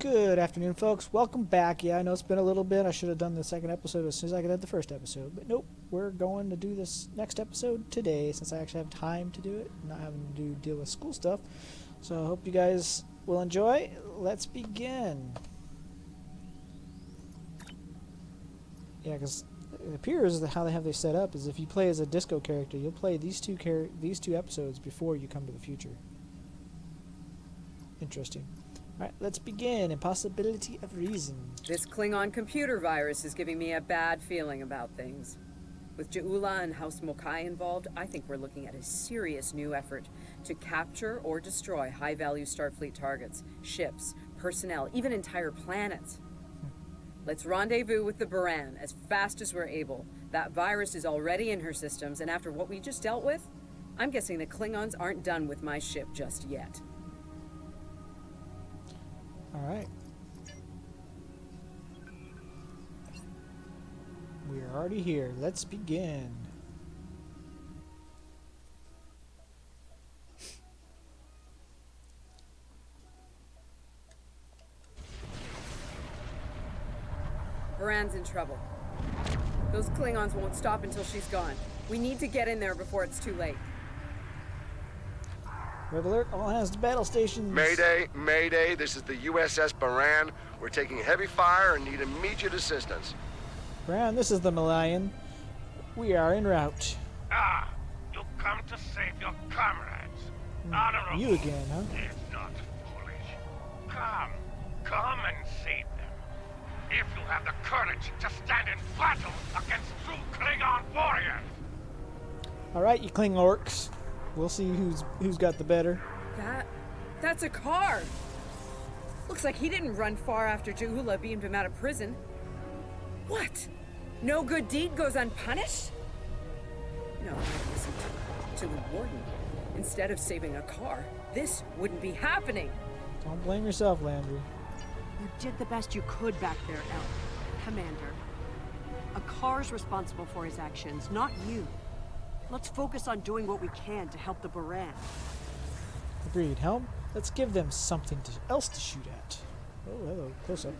Good afternoon, folks. Welcome back. Yeah, I know it's been a little bit. I should have done the second episode as soon as I could have the first episode. But nope, we're going to do this next episode today since I actually have time to do it, not having to deal with school stuff. So I hope you guys will enjoy. Let's begin. Yeah, because it appears that how they have they set up is if you play as a disco character, you'll play these two episodes before you come to the future. Interesting. Alright, let's begin. Impossibility of reason. This Klingon computer virus is giving me a bad feeling about things. With Ja'ula and House Mokai involved, I think we're looking at a serious new effort to capture or destroy high-value Starfleet targets, ships, personnel, even entire planets. Let's rendezvous with the Baran as fast as we're able. That virus is already in her systems, and after what we just dealt with, I'm guessing the Klingons aren't done with my ship just yet. Alright. We're already here. Let's begin. Baran's in trouble. Those Klingons won't stop until she's gone. We need to get in there before it's too late. Red alert, all hands to battle stations. Mayday, Mayday, this is the USS Baran. We're taking heavy fire and need immediate assistance. Brown, this is the Malayan. We are en route. Ah, you come to save your comrades. Honorable. You again, huh? Is not foolish. Come and save them. If you have the courage to stand in battle against true Klingon warriors. Alright, you cling orcs. We'll see who's got the better. That's a car! Looks like he didn't run far after Ja'ula beamed him out of prison. What? No good deed goes unpunished? No, I listened to the warden. Instead of saving a car, this wouldn't be happening. Don't blame yourself, Landry. You did the best you could back there, El. Commander. A car's responsible for his actions, not you. Let's focus on doing what we can to help the Baran. Agreed. Helm, let's give them something else to shoot at. Oh, hello. Close up.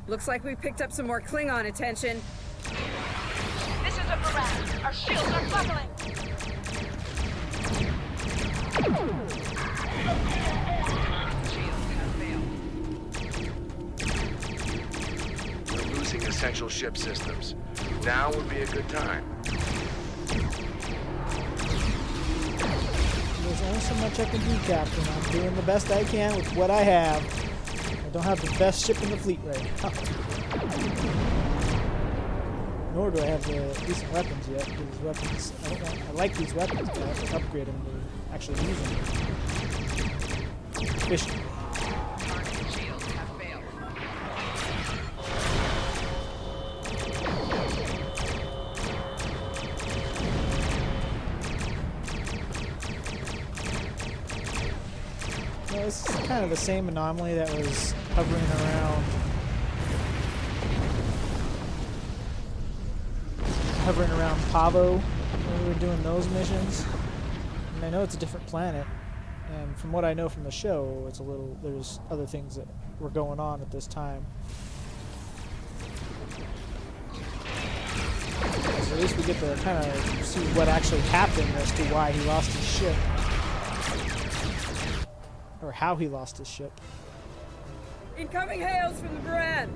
Looks like we picked up some more Klingon attention. This is a Baran. Our shields are buckling. We're losing essential ship systems. Now would be a good time. There's only so much I can do, Captain. I'm doing the best I can with what I have. I don't have the best ship in the fleet right now. Nor do I have the decent weapons yet. These weapons, I like these weapons, but I have to upgrade them to actually use them efficiently. This is kind of the same anomaly that was hovering around Pavo when we were doing those missions. And I know it's a different planet, And from what I know from the show, it's a little. There's other things that were going on at this time. So at least we get to kind of see what actually happened as to why he lost his ship. Or how he lost his ship. Incoming hails from the Baran!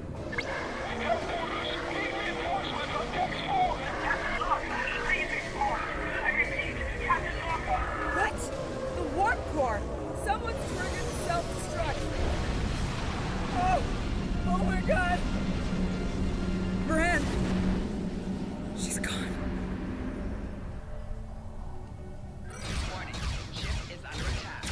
What? The warp core! Someone's triggered the self-destruct! Oh! Oh my god! Baran! She's gone. Warning. Ship is under attack.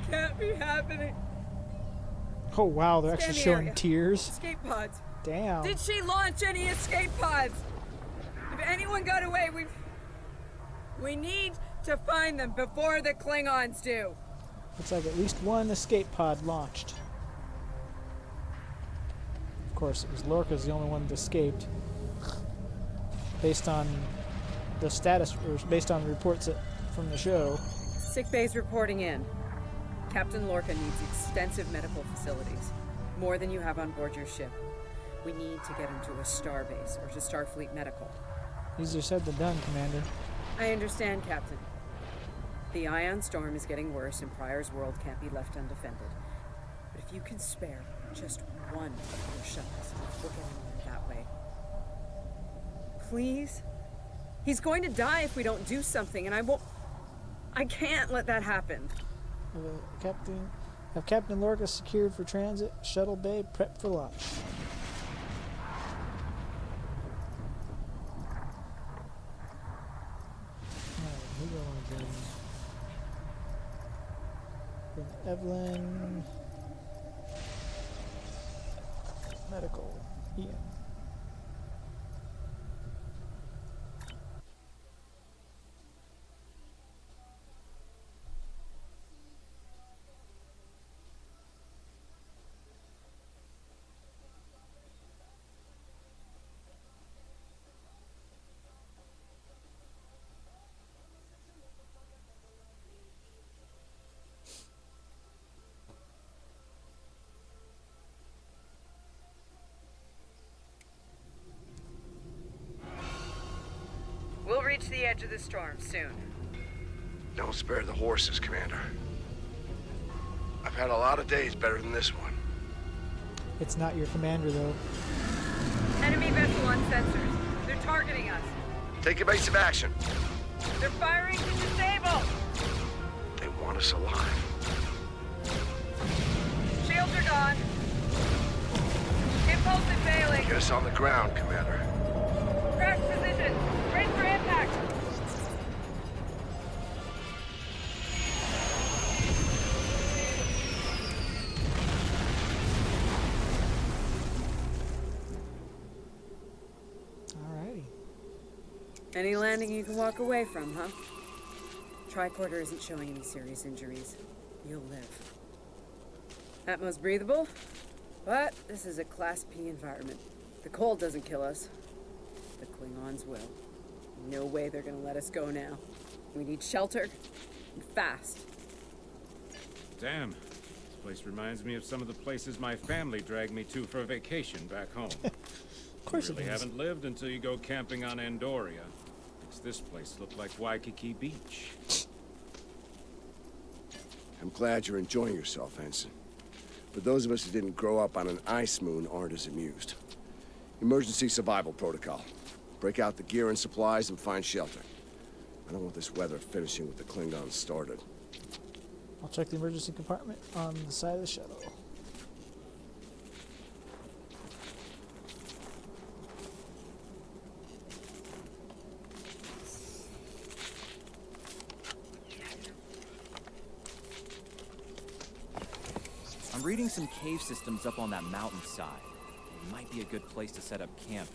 Can't be happening. Oh wow, they're actually Scan the showing area. tears. Escape pods. Damn. Did she launch any escape pods? If anyone got away, we need to find them before the Klingons do. Looks like at least one escape pod launched. Of course, it was Lorca's the only one that escaped. Based on the status, or based on the reports from the show. Sick bay's reporting in. Captain Lorca needs extensive medical facilities. More than you have on board your ship. We need to get him to a starbase or to Starfleet Medical. Easier said than done, Commander. I understand, Captain. The ion storm is getting worse and Pryor's world can't be left undefended. But if you can spare just one of your shuttles, we'll get him there that way. Please? He's going to die if we don't do something, and I can't let that happen. Have Captain Lorca secured for transit. Shuttle bay prepped for launch. Who do I want to bring? Evelyn. Medical. Ian. We'll reach the edge of the storm soon. Don't spare the horses, Commander. I've had a lot of days better than this one. It's not your commander, though. Enemy vessel on sensors. They're targeting us. Take evasive action. They're firing to disable. They want us alive. Shields are gone. Impulsive failing. Get us on the ground, Commander. Crash position. Brace for impact. Alrighty. Any landing you can walk away from, huh? Tricorder isn't showing any serious injuries. You'll live. Atmos breathable, but this is a Class P environment. The cold doesn't kill us. The Klingons will. No way they're gonna let us go now. We need shelter, and fast. Damn. This place reminds me of some of the places my family dragged me to for a vacation back home. Of course You it really does. haven't lived until you go camping on Andoria. Makes this place look like Waikiki Beach. I'm glad you're enjoying yourself, Ensign. But those of us who didn't grow up on an ice moon aren't as amused. Emergency survival protocol. Break out the gear and supplies and find shelter. I don't want this weather finishing with the Klingons started. I'll check the emergency compartment on the side of the shuttle. I'm reading some cave systems up on that mountainside. It might be a good place to set up camp.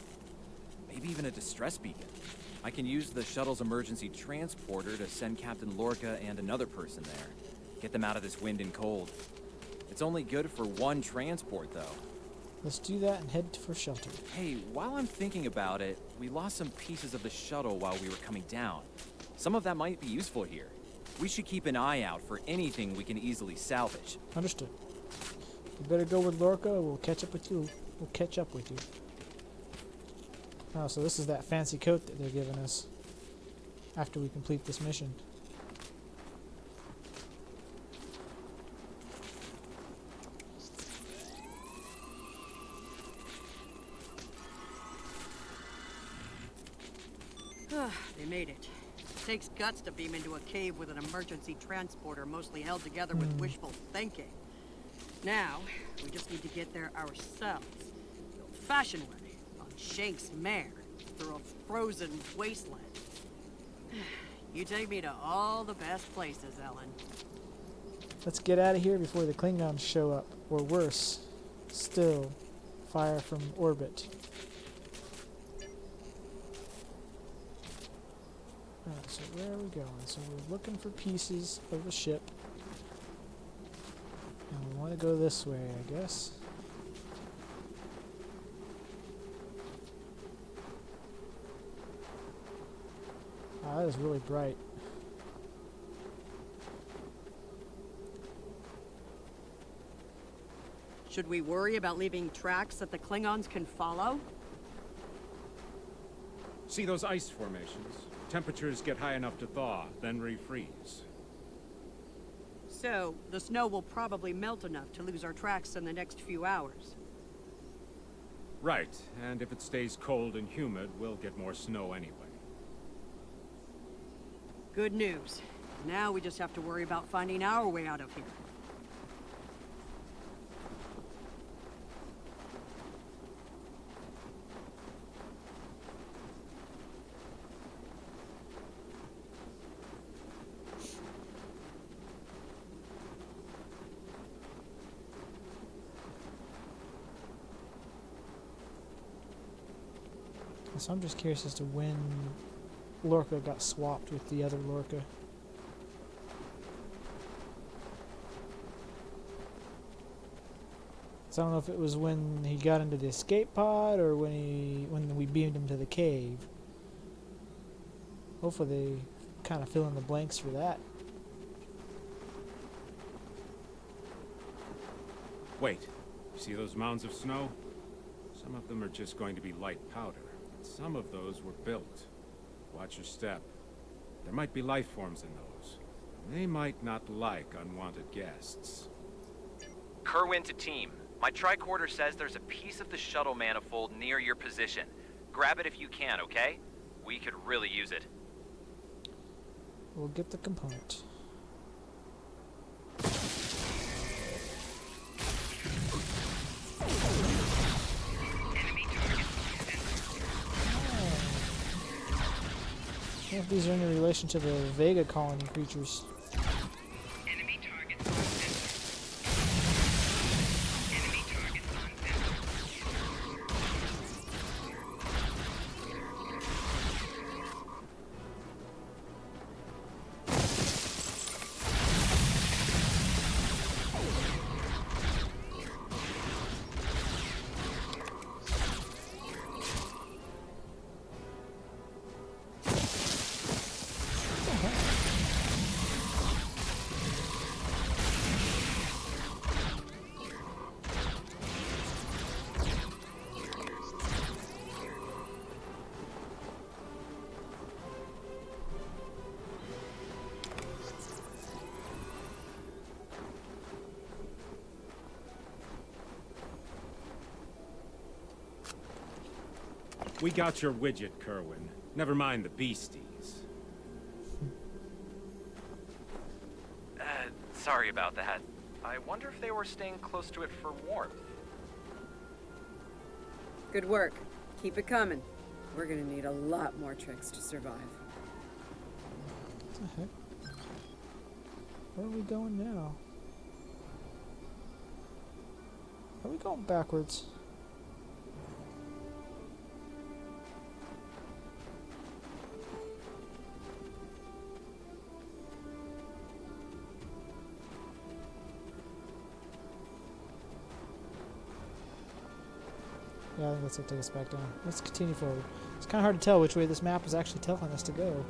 Maybe even a distress beacon. I can use the shuttle's emergency transporter to send Captain Lorca and another person there. Get them out of this wind and cold. It's only good for one transport, though. Let's do that and head for shelter. Hey, while I'm thinking about it, we lost some pieces of the shuttle while we were coming down. Some of that might be useful here. We should keep an eye out for anything we can easily salvage. Understood. You better go with Lorca. We'll catch up with you. We'll catch up with you. Oh, so this is that fancy coat that they're giving us after we complete this mission. They made it. It takes guts to beam into a cave with an emergency transporter mostly held together with wishful thinking. Now, we just need to get there ourselves. The old-fashioned way, on Shank's mare, through a frozen wasteland. You take me to all the best places, Ellen. Let's get out of here before the Klingons show up, or worse, still, fire from orbit. Alright, so where are we going? So we're looking for pieces of the ship. And we want to go this way, I guess. Ah, that is really bright. Should we worry about leaving tracks that the Klingons can follow? See those ice formations? Temperatures get high enough to thaw, then refreeze. So, the snow will probably melt enough to lose our tracks in the next few hours. Right, and if it stays cold and humid, we'll get more snow anyway. Good news. Now we just have to worry about finding our way out of here. So I'm just curious as to when Lorca got swapped with the other Lorca. So I don't know if it was when he got into the escape pod or when we beamed him to the cave. Hopefully they kind of fill in the blanks for that. Wait, you see those mounds of snow? Some of them are just going to be light powder. Some of those were built. Watch your step. There might be life forms in those. They might not like unwanted guests. Kerwin to team. My tricorder says there's a piece of the shuttle manifold near your position. Grab it if you can, okay? We could really use it. We'll get the component. I wonder if these are in relation to the Vega colony creatures. Enemy targets on center. Enemy targets on center. We got your widget, Kerwin. Never mind the beasties. Sorry about that. I wonder if they were staying close to it for warmth. Good work. Keep it coming. We're gonna need a lot more tricks to survive. What the heck? Where are we going now? Are we going backwards? Yeah, I think that's going to take us back down. Let's continue forward. It's kind of hard to tell which way this map is actually telling us to go.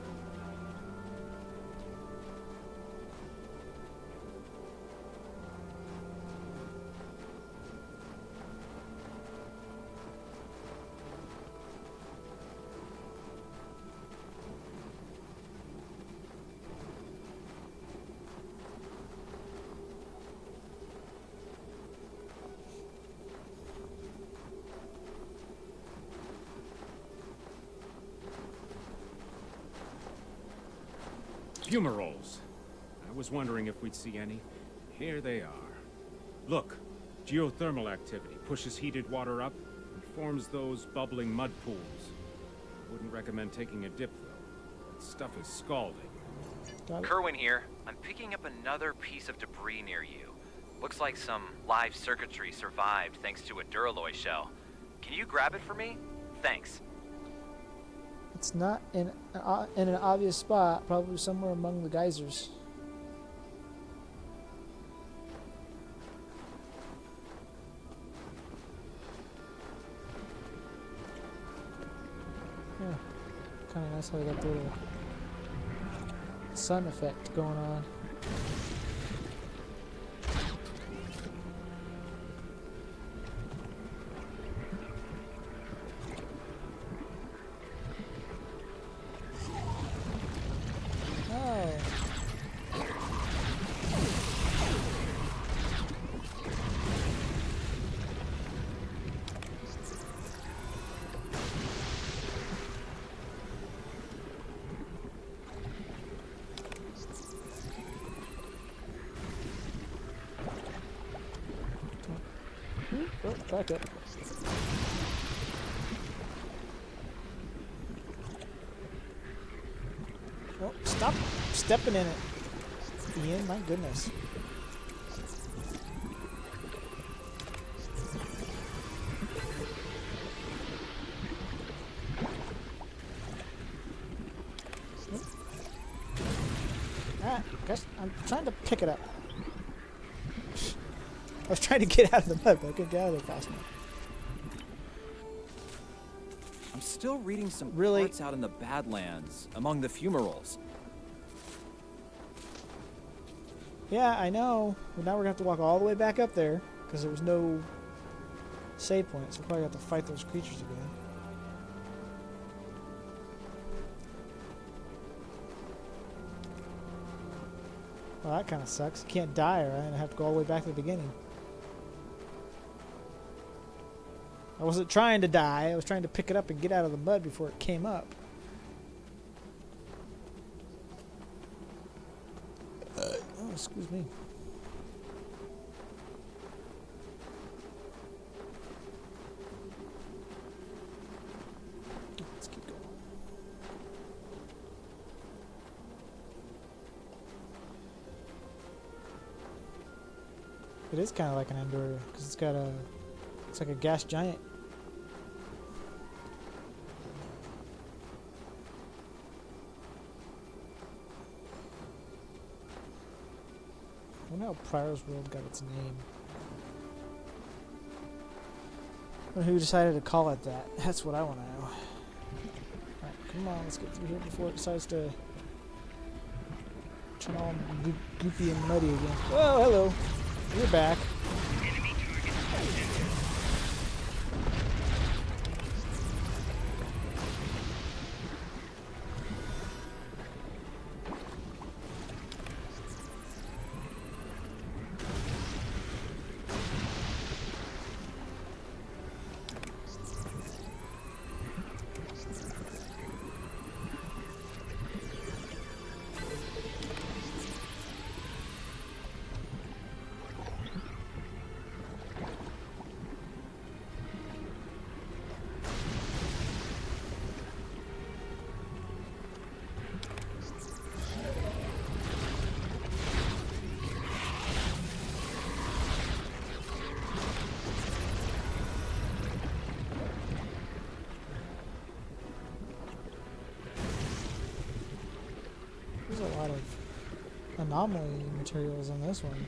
Fumaroles. I was wondering if we'd see any. Here they are. Look, geothermal activity pushes heated water up and forms those bubbling mud pools. Wouldn't recommend taking a dip, though. That stuff is scalding. Kerwin here. I'm picking up another piece of debris near you. Looks like some live circuitry survived thanks to a Duralloy shell. Can you grab it for me? Thanks. It's not in an obvious spot, probably somewhere among the geysers. Yeah, kind of nice how they got the little sun effect going on. Oh, back up. Oh, stop stepping in it. Ian, my goodness. Ah, guess I'm trying to pick it up. I was trying to get out of the mud, but I couldn't get out of there fast enough. I'm still reading some Really? reports out in the Badlands, among the fumaroles. Yeah, I know. But now we're gonna have to walk all the way back up there because there was no save point, so we're probably gonna have to fight those creatures again. Well, that kind of sucks. You can't die, right? And I have to go all the way back to the beginning. I wasn't trying to die. I was trying to pick it up and get out of the mud before it came up. Oh, excuse me. Let's keep going. It is kind of like an Andorra because it's got a, it's like a gas giant. I wonder how Pryor's World got its name. Or who decided to call it that? That's what I want to know. Alright, come on, let's get through here before it decides to turn all goopy and muddy again. Oh, hello. You're back. There's a lot of anomaly materials on this one.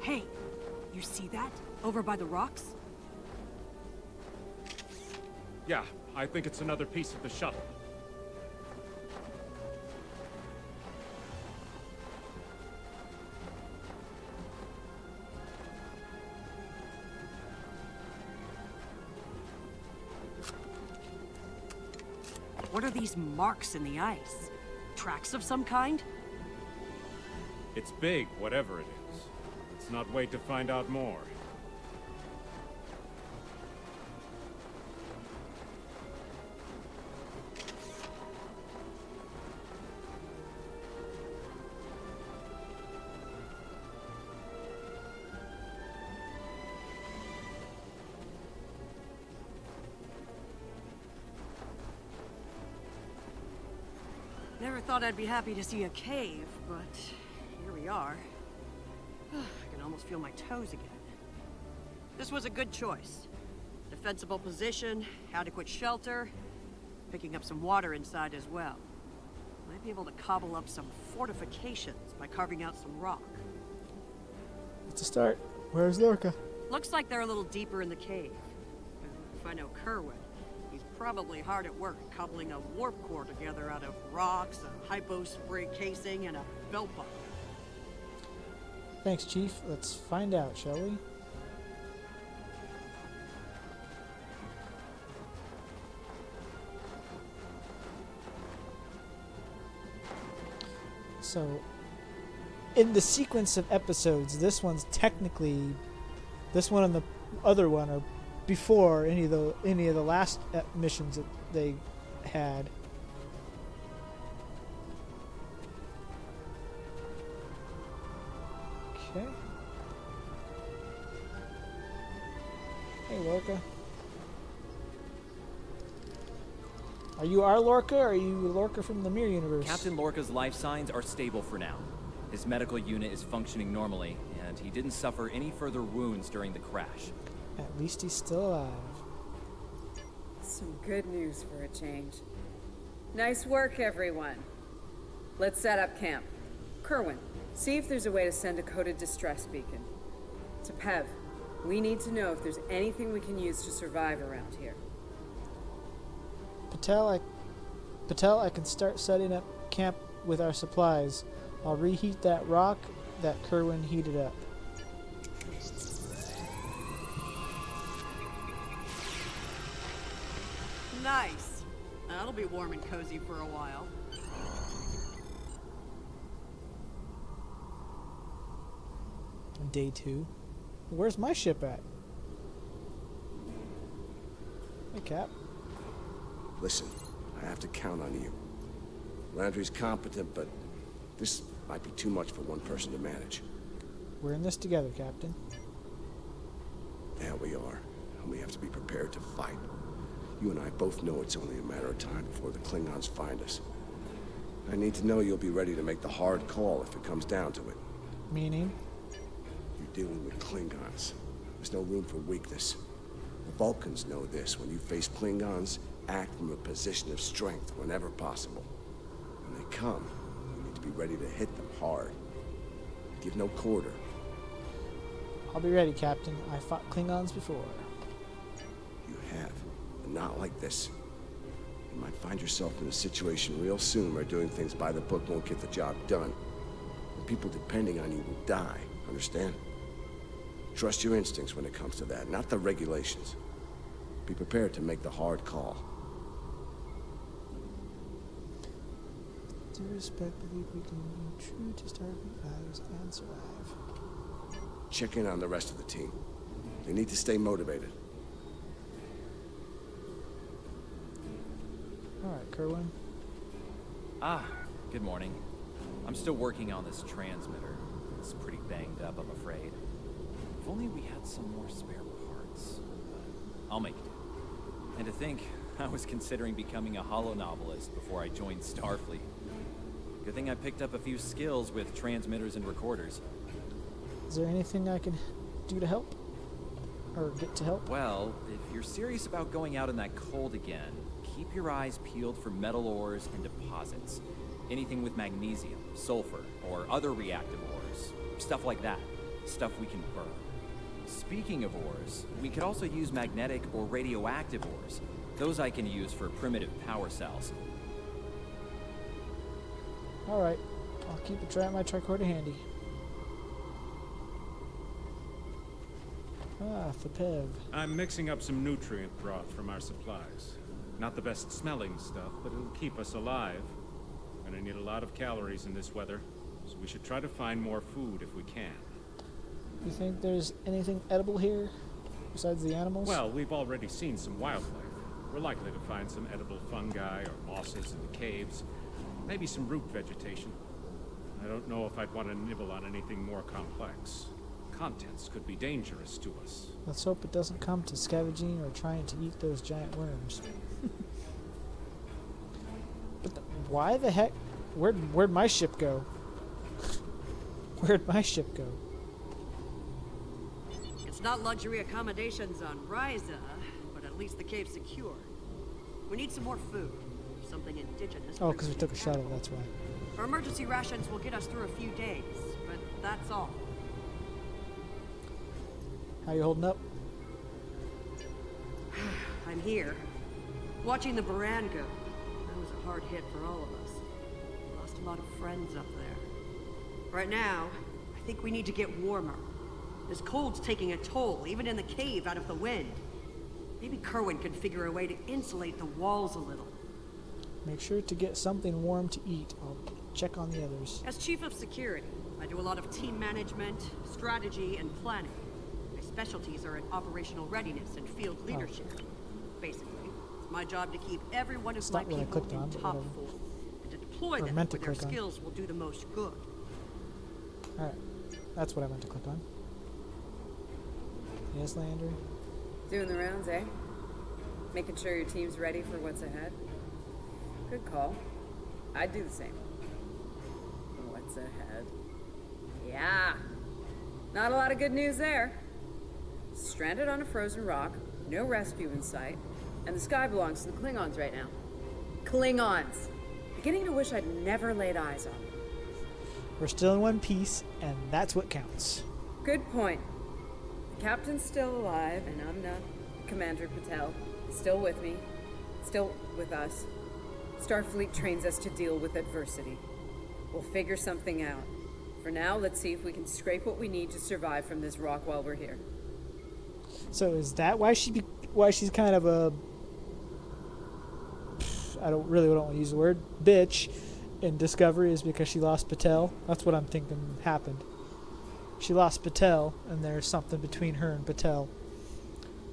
Hey, you see that? Over by the rocks? Yeah, I think it's another piece of the shuttle. What are these marks in the ice? Tracks of some kind? It's big, whatever it is. Let's not wait to find out more. Never thought I'd be happy to see a cave, but here we are. I can almost feel my toes again. This was a good choice. Defensible position, adequate shelter, picking up some water inside as well. Might be able to cobble up some fortifications by carving out some rock. It's a start. Where's Lorca? Looks like they're a little deeper in the cave. If I know Kerwin, he's probably hard at work cobbling a warp core together out of rocks, a hypo spray casing, and a belt buckle. Thanks, Chief. Let's find out, shall we? So, in the sequence of episodes, this one and the other one are before any of the last missions that they had. Okay. Hey, Lorca. Are you our Lorca, or are you Lorca from the Mirror Universe? Captain Lorca's life signs are stable for now. His medical unit is functioning normally, and he didn't suffer any further wounds during the crash. At least he's still alive. Some good news for a change. Nice work, everyone. Let's set up camp. Kerwin, see if there's a way to send a coded distress beacon. To Pev, we need to know if there's anything we can use to survive around here. Patel, I can start setting up camp with our supplies. I'll reheat that rock that Kerwin heated up. Nice. That'll It'll be warm and cozy for a while. Day 2. Where's my ship at? Hey, Cap. Listen, I have to count on you. Landry's competent, but this might be too much for one person to manage. We're in this together, Captain. There we are, and we have to be prepared to fight. You and I both know it's only a matter of time before the Klingons find us. I need to know you'll be ready to make the hard call if it comes down to it. Meaning? You're dealing with Klingons. There's no room for weakness. The Vulcans know this. When you face Klingons, act from a position of strength whenever possible. When they come, you need to be ready to hit them hard. Give no quarter. I'll be ready, Captain. I fought Klingons before. You have, but not like this. You might find yourself in a situation real soon where doing things by the book won't get the job done. And people depending on you will die, understand? Trust your instincts when it comes to that, not the regulations. Be prepared to make the hard call. To respect, believe we can be true to Starfleet values and survive. Check in on the rest of the team. They need to stay motivated. Alright, Kerwin. Ah, good morning. I'm still working on this transmitter. It's pretty banged up, I'm afraid. If only we had some more spare parts. But I'll make it. And to think, I was considering becoming a holonovelist before I joined Starfleet. Good thing I picked up a few skills with transmitters and recorders. Is there anything I can do to help? Or get to help? Well, if you're serious about going out in that cold again, keep your eyes peeled for metal ores and deposits. Anything with magnesium, sulfur, or other reactive ores. Stuff like that. Stuff we can burn. Speaking of ores, we could also use magnetic or radioactive ores. Those I can use for primitive power cells. Alright, I'll keep my tricorder handy. Ah, Fepev. I'm mixing up some nutrient broth from our supplies. Not the best smelling stuff, but it'll keep us alive. Gonna need a lot of calories in this weather, so we should try to find more food if we can. You think there's anything edible here, besides the animals? Well, we've already seen some wildlife. We're likely to find some edible fungi or mosses in the caves. Maybe some root vegetation. I don't know if I'd want to nibble on anything more complex. Contents could be dangerous to us. Let's hope it doesn't come to scavenging or trying to eat those giant worms. But why the heck? Where'd my ship go? Where'd my ship go? It's not luxury accommodations on Ryza, but at least the cave's secure. We need some more food. Something indigenous. Oh, because we took a shuttle, that's why. Our emergency rations will get us through a few days, but that's all. How you holding up? I'm here. Watching the Baran go. That was a hard hit for all of us. Lost a lot of friends up there. Right now, I think we need to get warmer. This cold's taking a toll, even in the cave out of the wind. Maybe Kerwin could figure a way to insulate the walls a little. Make sure to get something warm to eat. I'll check on the others. As Chief of Security, I do a lot of team management, strategy, and planning. My specialties are in operational readiness and field leadership. Basically, it's my job to keep every one of my people in top form, and to deploy them where their skills will do the most good. Alright, that's what I meant to click on. Yes, Landry? Doing the rounds, eh? Making sure your team's ready for what's ahead? Good call. I'd do the same. What's ahead? Yeah. Not a lot of good news there. Stranded on a frozen rock, no rescue in sight, and the sky belongs to the Klingons right now. Klingons! Beginning to wish I'd never laid eyes on them. We're still in one piece, and that's what counts. Good point. The captain's still alive, and I'm not. Commander Patel is still with me, still with us. Starfleet trains us to deal with adversity. We'll figure something out. For now, let's see if we can scrape what we need to survive from this rock while we're here. So is that why she's kind of a I don't want to use the word bitch in Discovery is because she lost Patel. That's what I'm thinking happened. She lost Patel, and there's something between her and Patel.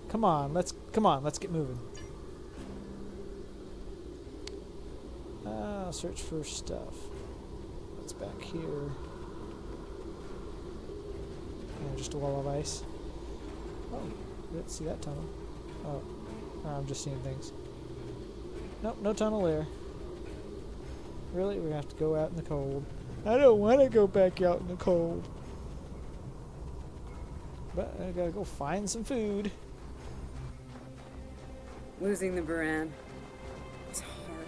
Come on, let's get moving. Search for stuff. What's back here? Yeah, just a wall of ice. Oh, I didn't see that tunnel. Oh, I'm just seeing things. Nope, no tunnel there. Really? We're gonna have to go out in the cold. I don't want to go back out in the cold. But I gotta go find some food. Losing the Baran. It's hard.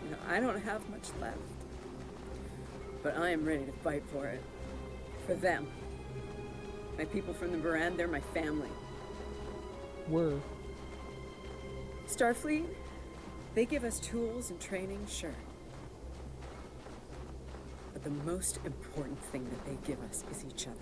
You know, I don't have much left. But I am ready to fight for it. For them. My people from the Baran, they're my family. Were. Starfleet, they give us tools and training, sure. But the most important thing that they give us is each other.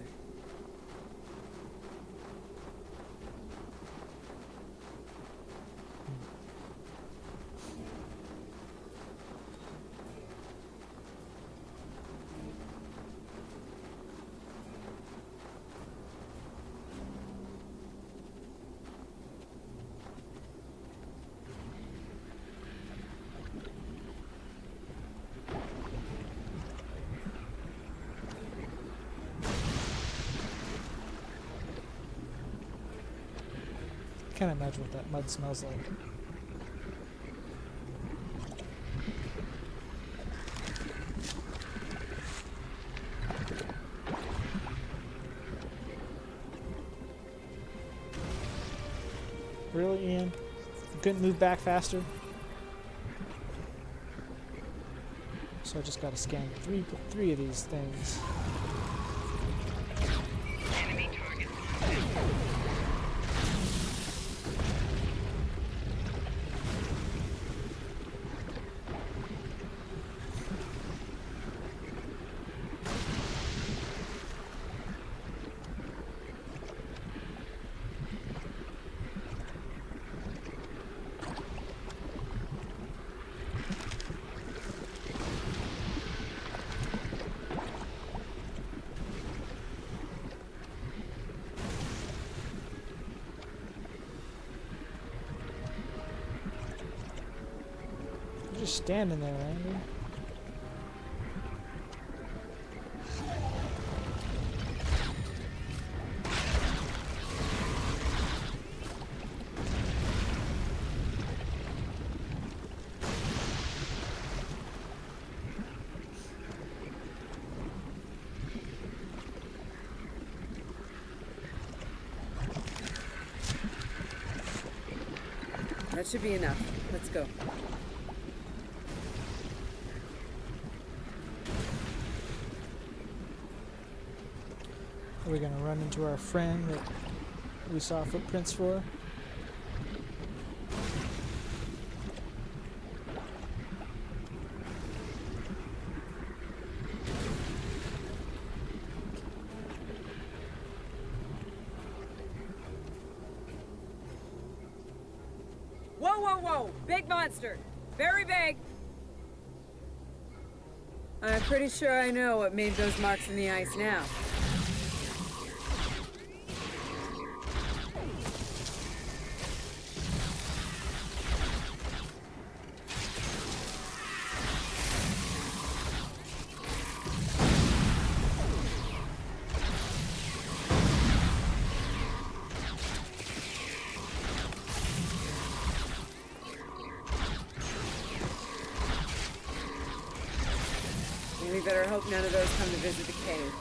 Can't imagine what that mud smells like. Really, Ian? You couldn't move back faster? So I just gotta scan three of these things. You're just standing there, Andy. That should be enough. Let's go. Are we gonna run into our friend that we saw footprints for? Whoa, whoa, whoa! Big monster! Very big! I'm pretty sure I know what made those marks in the ice now. We better hope none of those come to visit the cave.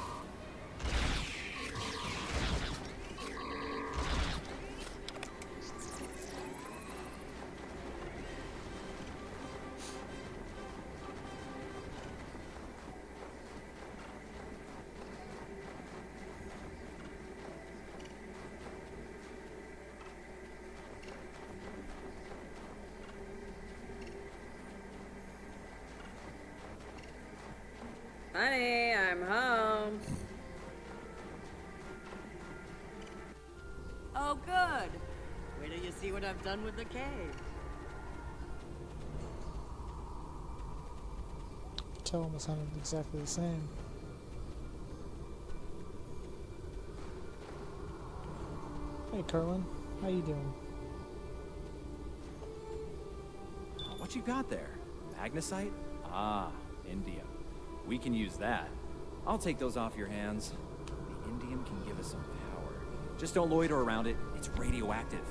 Honey, I'm home. Oh, good. Wait till you See what I've done with the cave? Tell almost sounded exactly the same. Hey, Kerwin. How you doing? What you got there? Magnesite? Ah, Indium. We can use that. I'll take those off your hands. The Indium can give us some power. Just don't loiter around it. It's radioactive.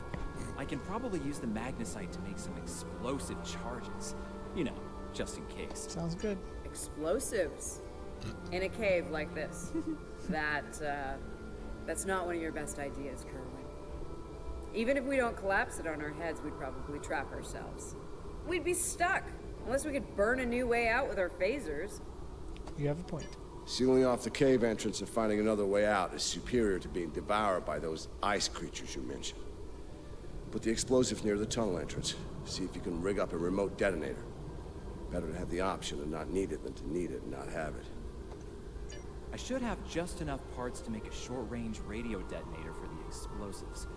I can probably use the magnesite to make some explosive charges. You know, just in case. Sounds good. Explosives in a cave like this. That's not one of your best ideas, Kerwin. Even if we don't collapse it on our heads, we'd probably trap ourselves. We'd be stuck, unless we could burn a new way out with our phasers. You have a point. Sealing off the cave entrance and finding another way out is superior to being devoured by those ice creatures you mentioned. Put the explosive near the tunnel entrance. See if you can rig up a remote detonator. Better to have the option and not need it than to need it and not have it. I should have just enough parts to make a short-range radio detonator for the explosives.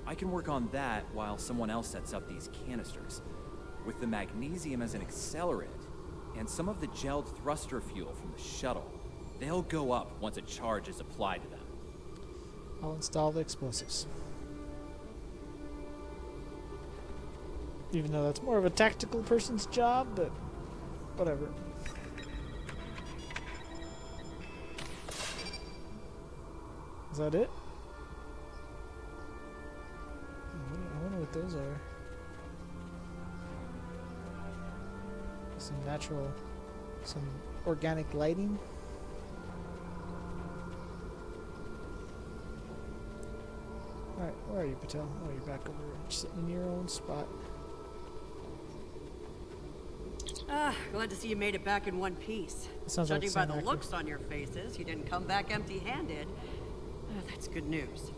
I can work on that while someone else sets up these canisters. With the magnesium as an accelerant, and some of the gelled thruster fuel from the shuttle, they'll go up once a charge is applied to them. I'll install the explosives. Even though that's more of a tactical person's job, but whatever. Is that it? I wonder what those are. Some natural, some organic lighting. Alright, where are you, Patel? Oh, you're back over sitting in your own spot. Ah, glad to see you made it back in one piece. Sounds like Judging the by same the actor. looks on your faces, you didn't come back empty-handed. That's good news.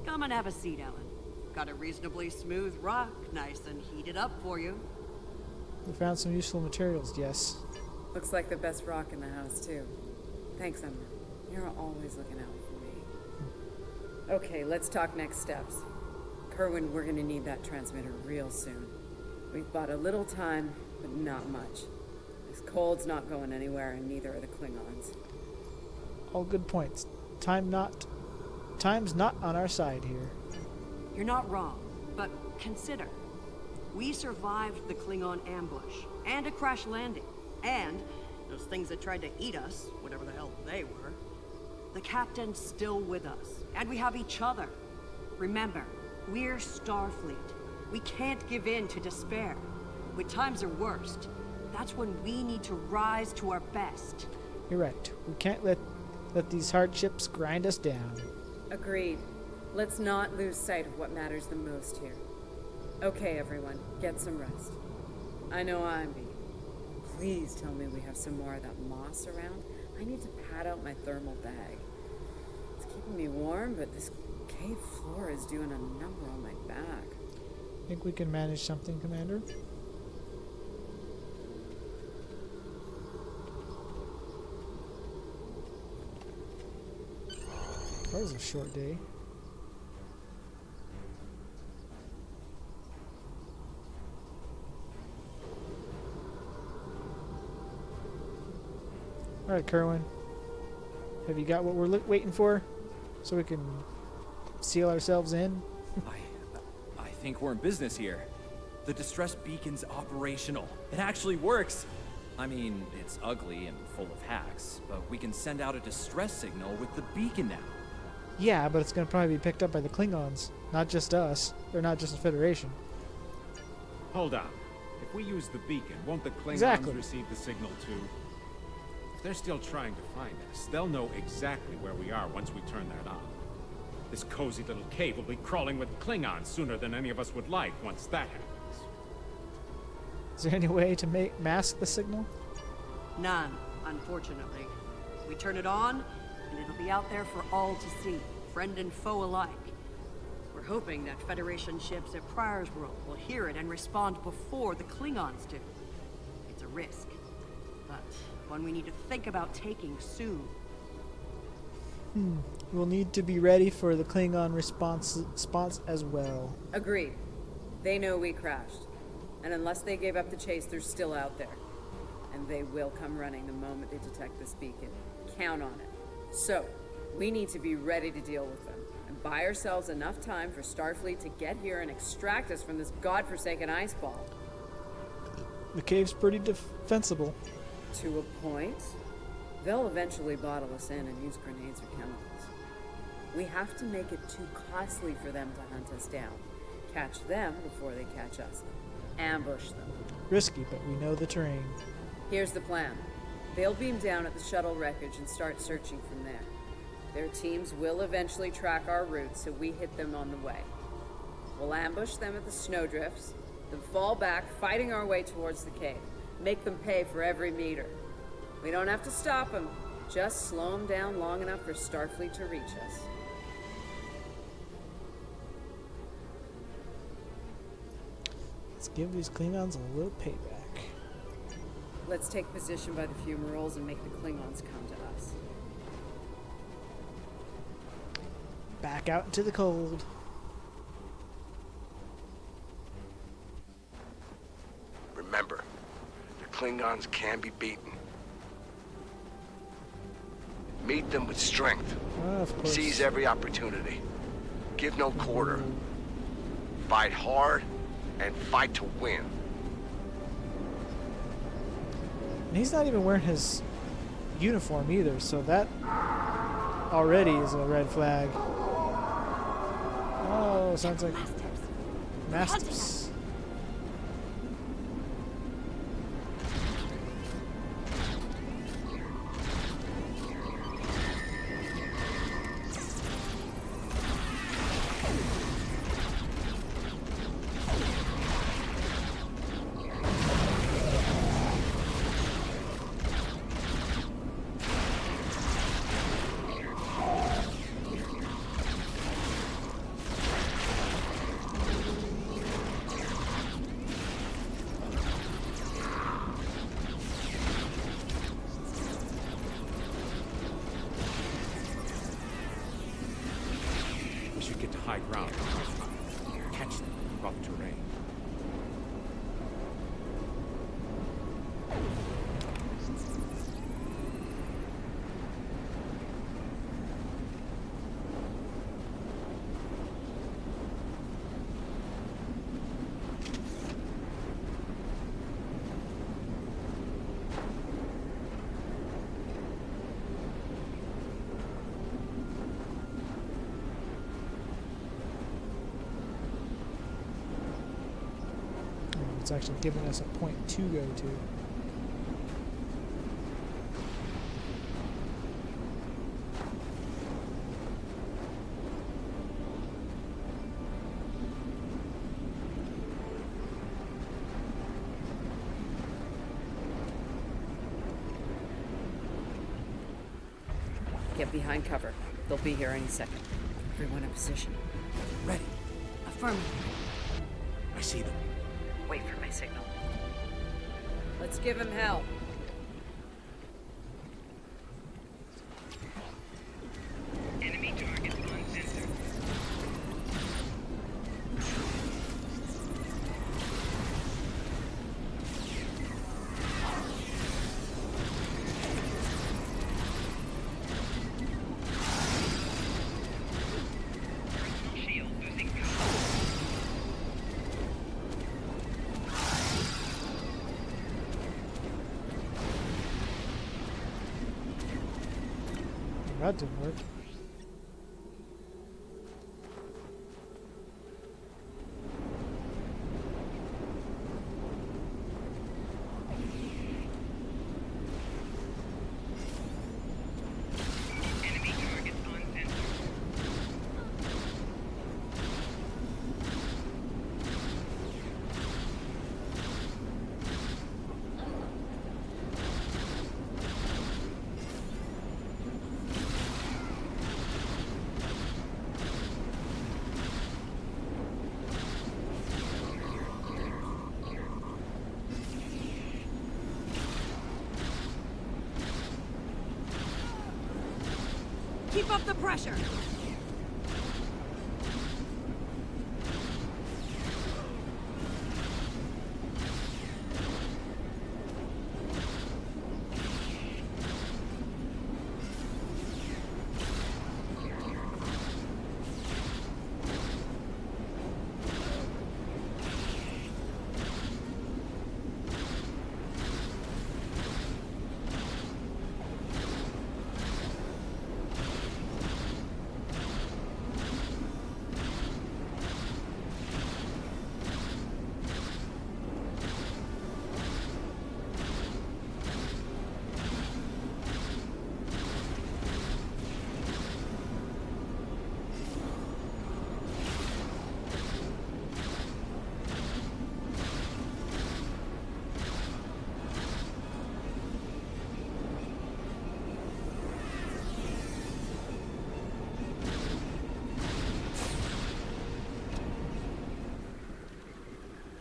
Come and have a seat, Ellen. Got a reasonably smooth rock, nice and heated up for you. We found some useful materials, yes. Looks like the best rock in the house, too. Thanks, Emma. You're always looking out for me. Okay, let's talk next steps. Kerwin, we're gonna need that transmitter real soon. We've bought a little time, but not much. This cold's not going anywhere, and neither are the Klingons. All good points. Time's not on our side here. You're not wrong, but consider. We survived the Klingon ambush, and a crash landing, and those things that tried to eat us, whatever the hell they were. The captain's still with us, and we have each other. Remember, we're Starfleet. We can't give in to despair. When times are worst, that's when we need to rise to our best. You're right. We can't let these hardships grind us down. Agreed. Let's not lose sight of what matters the most here. Okay, everyone, get some rest. I know I'm beat. Please tell me we have some more of that moss around. I need to pad out my thermal bag. It's keeping me warm, but this cave floor is doing a number on my back. Think we can manage something, Commander? That was a short day. Alright, Kerwin. Have you got what we're waiting for? So we can seal ourselves in? I think we're in business here. The distress beacon's operational. It actually works. I mean, it's ugly and full of hacks, but we can send out a distress signal with the beacon now. Yeah, but it's going to probably be picked up by the Klingons. Not just us. Or not just the Federation. Hold on. If we use the beacon, won't the Klingons Exactly. receive the signal too? If they're still trying to find us, they'll know exactly where we are once we turn that on. This cozy little cave will be crawling with Klingons sooner than any of us would like once that happens. Is there any way to mask the signal? None, unfortunately. We turn it on, and it'll be out there for all to see, friend and foe alike. We're hoping that Federation ships at Pryor's World will hear it and respond before the Klingons do. It's a risk, but one we need to think about taking soon. We'll need to be ready for the Klingon response as well. Agreed. They know we crashed. And unless they gave up the chase, they're still out there. And they will come running the moment they detect this beacon. Count on it. So, we need to be ready to deal with them. And buy ourselves enough time for Starfleet to get here and extract us from this godforsaken ice ball. The cave's pretty defensible. To a point. They'll eventually bottle us in and use grenades or chemicals. We have to make it too costly for them to hunt us down. Catch them before they catch us. Ambush them. Risky, but we know the terrain. Here's the plan. They'll beam down at the shuttle wreckage and start searching from there. Their teams will eventually track our route, so we hit them on the way. We'll ambush them at the snowdrifts, then fall back, fighting our way towards the cave. Make them pay for every meter. We don't have to stop them, just slow them down long enough for Starfleet to reach us. Let's give these Klingons a little payback. Let's take position by the fumaroles and make the Klingons come to us. Back out into the cold. Remember, the Klingons can be beaten. Meet them with strength. Of course. Seize every opportunity. Give no quarter. Fight hard and fight to win. And he's not even wearing his uniform either, so that already is a red flag. Oh, sounds like Masters. We should get to high ground. Catch them in rough terrain. It's actually giving us a point to go to. Get behind cover. They'll be here any second. Everyone in position. Ready. Affirmative. I see them. Wait for my signal. Let's give him hell. Enemy target on sensor. Shield losing power. That didn't work. Enemy target on sensor. Keep up the pressure!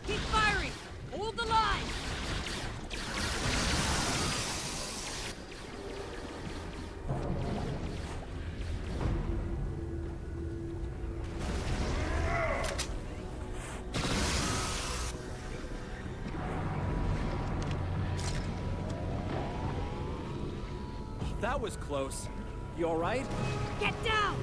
Keep firing! Hold the line! That was close. You alright? Get down!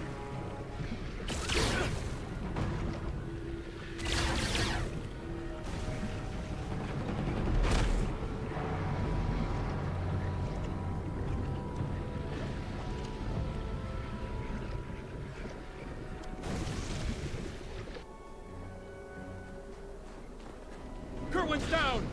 Kerwin's down!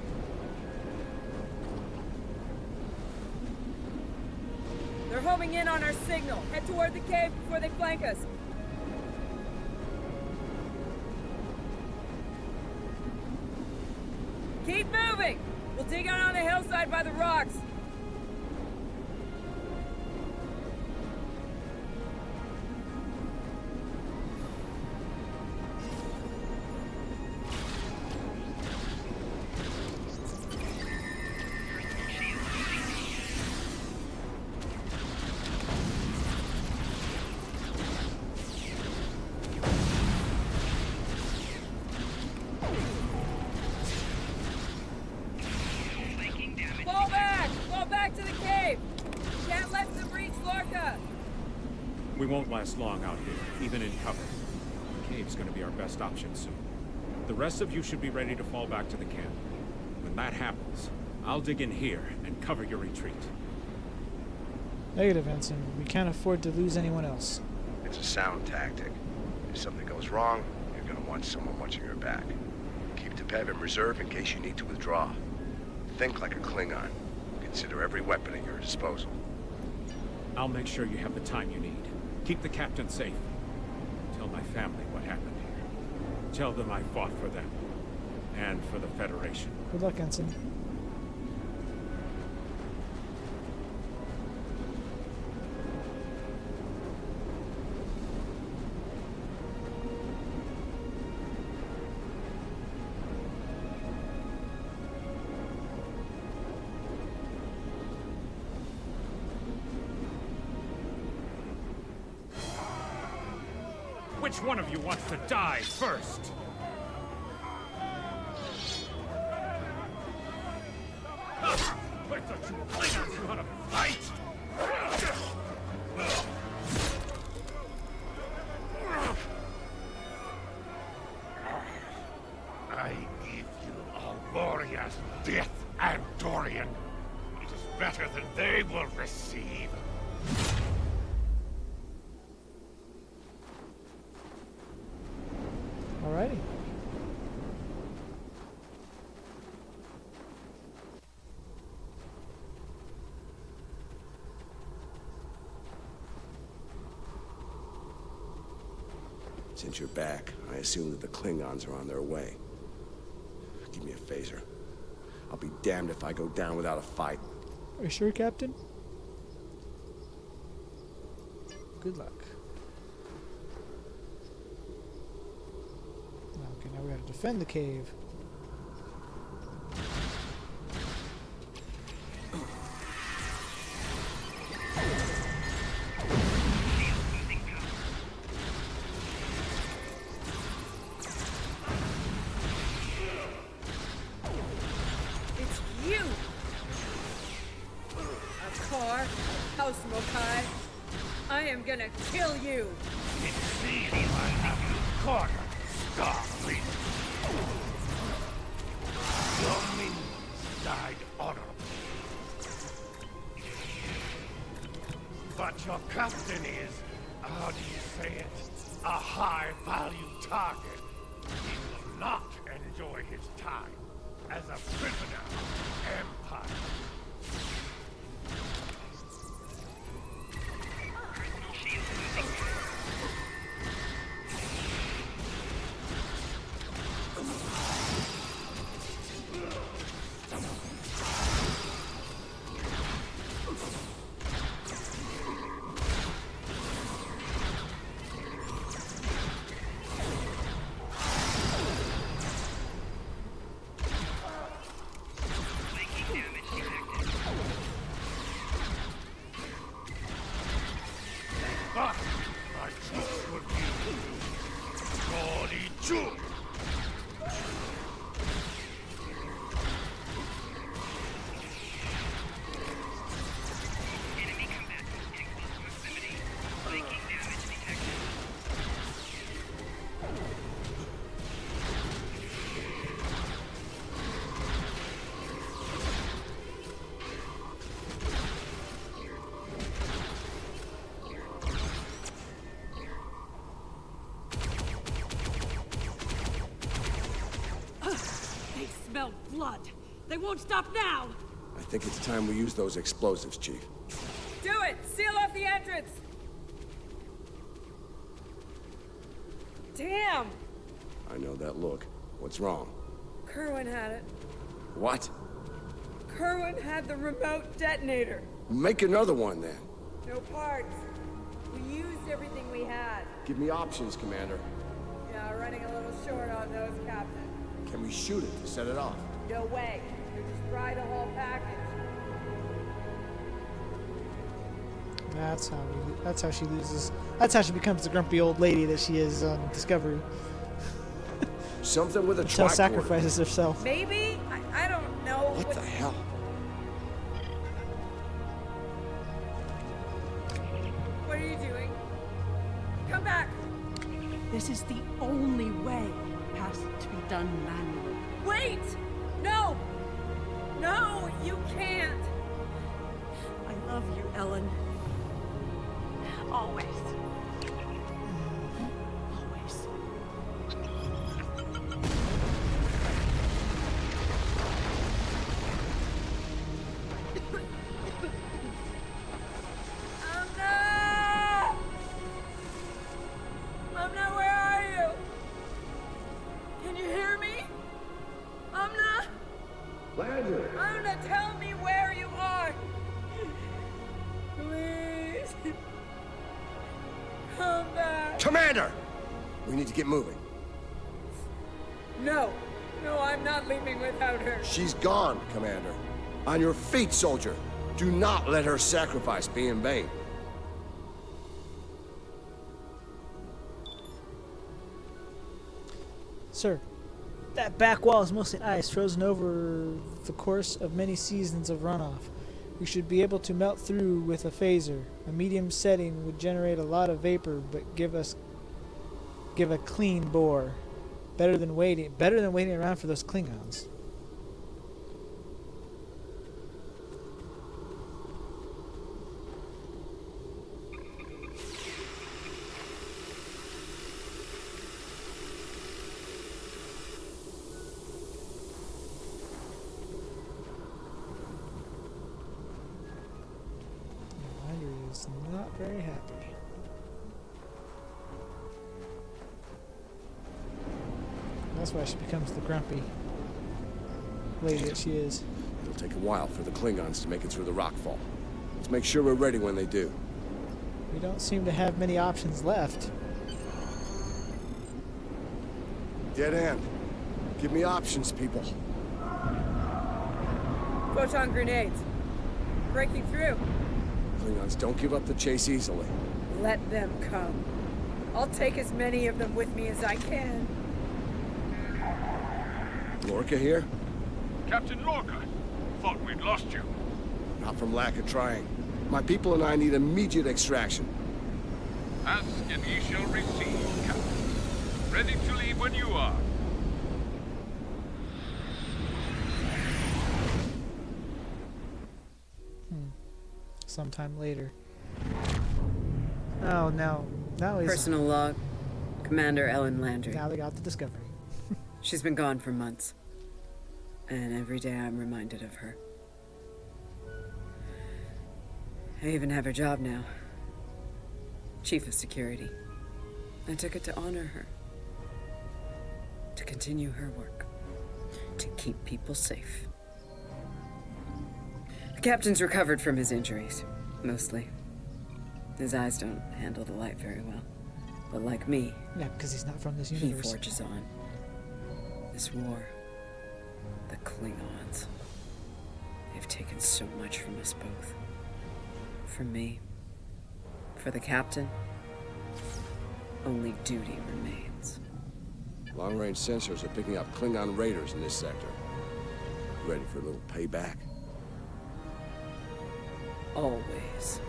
They're homing in on our signal. Head toward the cave before they flank us. Keep moving! We'll dig out on the hillside by the rocks. Fall back! Fall back to the cave! Can't let them reach Lorca! We won't last long out here, even in cover. The cave's gonna be our best option soon. The rest of you should be ready to fall back to the camp. When that happens, I'll dig in here and cover your retreat. Negative, Ensign. We can't afford to lose anyone else. It's a sound tactic. If something goes wrong, you're gonna want someone watching your back. Keep the Bev in reserve in case you need to withdraw. Think like a Klingon. Consider every weapon at your disposal. I'll make sure you have the time you need. Keep the captain safe. Tell my family what happened here. Tell them I fought for them. And for the Federation. Good luck, Ensign. Which one of you wants to die first? I thought you Klingons knew how to fight! I give you all warriors, death and Dorian. It is better than they will receive. Alrighty. Since you're back, I assume that the Klingons are on their way. Give me a phaser. I'll be damned if I go down without a fight. Are you sure, Captain? Good luck. Okay, now we gotta defend the cave. House Mokai. I am gonna kill you. It seems I have you cornered, Starfleet. Your minions died honorably. But your captain is, how do you say it, a high-value target. He will not enjoy his time as a prisoner of Empire. But my troops would be Gordy June. Enemy combatants in close proximity. Making damage detected. They smell blood. They won't stop now. I think it's time we use those explosives, Chief. Do it! Seal off the entrance! Damn! I know that look. What's wrong? Kerwin had it. What? Kerwin had the remote detonator. Make another one, then. No parts. We used everything we had. Give me options, Commander. Yeah, running a little short on those, Captain. Can we shoot it to set it off? No way. You just fry the whole package. That's how she loses. That's how she becomes the grumpy old lady that she is on Discovery. Something with a Until tricorder. sacrifices herself. Maybe? I don't know. What the hell? What are you doing? Come back! This is the only way. Has to be done manually. Wait! No! No, you can't! I love you, Ellen. Always. Always. Amna! Amna, where are you? Can you hear me? Amna? Landry! Amna, tell me where you are! Please! Come back! Commander! We need to get moving. No! No, I'm not leaving without her. She's gone, Commander. On your feet, soldier. Do not let her sacrifice be in vain. Sir, that back wall is mostly ice, frozen over the course of many seasons of runoff. We should be able to melt through with a phaser. A medium setting would generate a lot of vapor, but give a clean bore. Better than waiting around for those Klingons. Landry is not very happy. That's why she becomes the grumpy lady that she is. It'll take a while for the Klingons to make it through the rockfall. Let's make sure we're ready when they do. We don't seem to have many options left. Dead end. Give me options, people. Photon grenades. Breaking through. Klingons don't give up the chase easily. Let them come. I'll take as many of them with me as I can. Lorca here? Captain Lorca, thought we'd lost you. Not from lack of trying. My people and I need immediate extraction. Ask and ye shall receive, Captain. Ready to leave when you are. Sometime later. Oh no. Now he's... Personal log. Commander Ellen Landry. Now they got the discovery. She's been gone for months. And every day I'm reminded of her. I even have her job now. Chief of Security. I took it to honor her. To continue her work. To keep people safe. The captain's recovered from his injuries. Mostly. His eyes don't handle the light very well. But like me, Yeah, because he's not from this he universe. forges on. This war. The Klingons. They've taken so much from us both. From me. For the captain. Only duty remains. Long-range sensors are picking up Klingon raiders in this sector. Ready for a little payback? Always.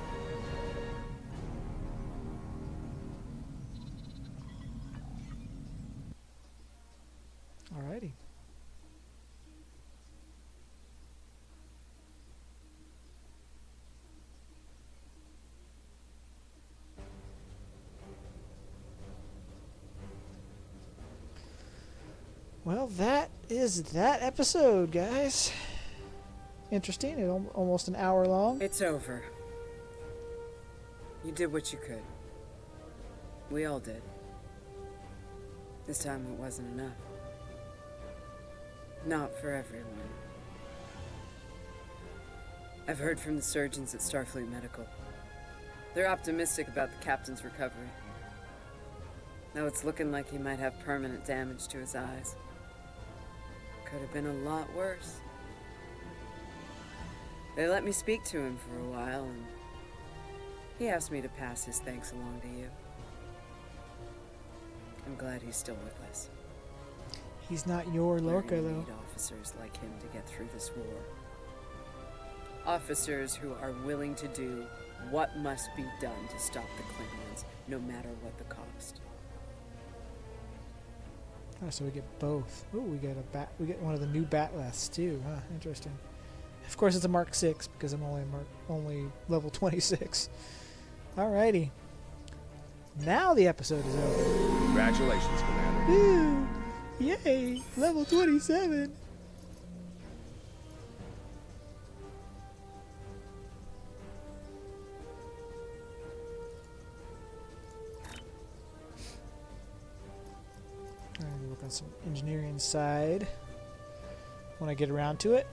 Alrighty. Well, that is that episode, guys. Interesting. It's almost an hour long. It's over. You did what you could. We all did. This time it wasn't enough. Not for everyone. I've heard from the surgeons at Starfleet Medical. They're optimistic about the captain's recovery. Though it's looking like he might have permanent damage to his eyes. Could have been a lot worse. They let me speak to him for a while, and he asked me to pass his thanks along to you. I'm glad he's still with us. He's not your We're Lorca, gonna though. need officers like him to get through this war. Officers who are willing to do what must be done to stop the Klingons, no matter what the cost. Oh, so we get both. Ooh, we get a bat. We get one of the new Batleths too. Huh? Interesting. Of course, it's a Mark 6 because I'm only level 26. Alrighty. Now the episode is over. Congratulations, Commander. Woo! Yay! Level 27. I'm gonna work on some engineering side when I get around to it.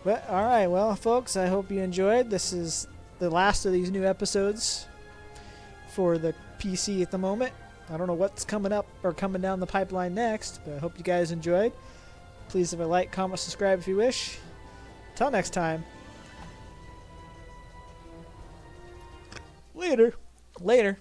But alright, well folks, I hope you enjoyed. This is the last of these new episodes for the PC at the moment. I don't know what's coming up or coming down the pipeline next, but I hope you guys enjoyed. Please leave a like, comment, subscribe if you wish. Till next time. Later.